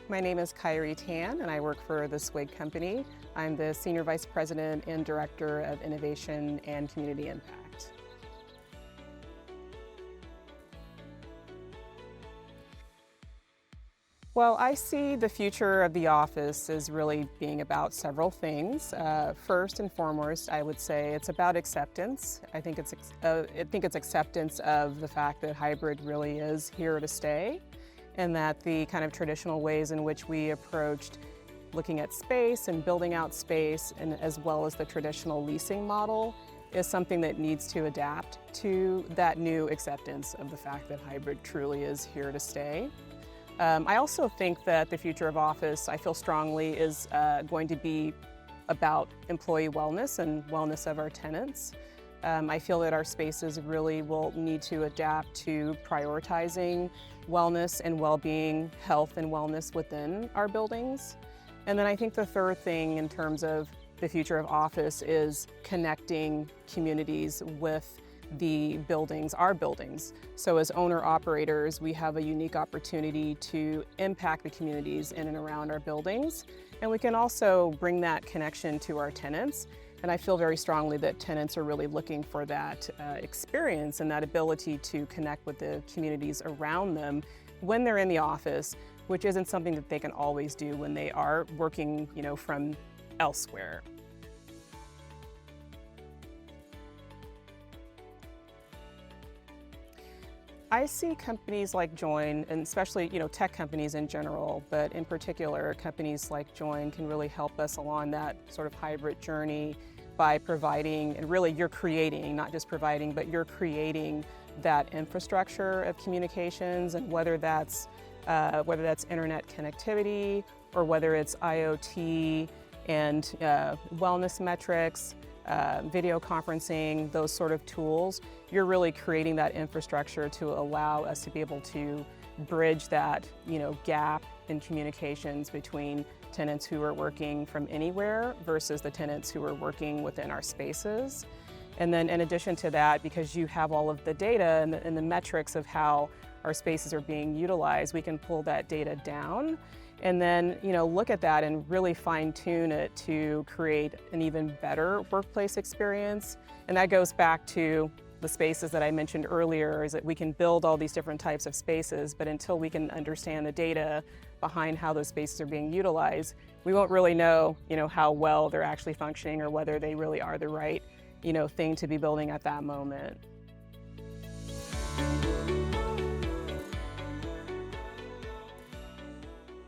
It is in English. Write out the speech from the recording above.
My name is Kairee Tann and I work for the Swig Company. I'm the Senior Vice President and Director of Innovation and Community Impact. Well, I see the future of the office as really being about several things. First and foremost, I would say it's about acceptance. I think it's acceptance of the fact that hybrid really is here to stay, and that the kind of traditional ways in which we approached looking at space and building out space, and as well as the traditional leasing model, is something that needs to adapt to that new acceptance of the fact that hybrid truly is here to stay. I also think that the future of office, I feel strongly, is going to be about employee wellness and wellness of our tenants. I feel that our spaces really will need to adapt to prioritizing wellness and well-being, health and wellness within our buildings. And then I think the third thing in terms of the future of office is connecting communities with the buildings, our buildings. So as owner-operators, we have a unique opportunity to impact the communities in and around our buildings. And we can also bring that connection to our tenants. And I feel very strongly that tenants are really looking for that experience and that ability to connect with the communities around them when they're in the office, which isn't something that they can always do when they are working, from elsewhere. I see companies like Join, and especially tech companies in general, but in particular companies like Join can really help us along that sort of hybrid journey by providing, and really you're creating, not just providing, but you're creating that infrastructure of communications, and whether that's internet connectivity or whether it's IoT and wellness metrics, video conferencing, those sort of tools, you're really creating that infrastructure to allow us to be able to bridge that gap in communications between tenants who are working from anywhere versus the tenants who are working within our spaces. And then in addition to that, because you have all of the data and the metrics of how our spaces are being utilized, we can pull that data down and then look at that and really fine-tune it to create an even better workplace experience. And that goes back to the spaces that I mentioned earlier, is that we can build all these different types of spaces, but until we can understand the data behind how those spaces are being utilized, we won't really know how well they're actually functioning or whether they really are the right thing to be building at that moment.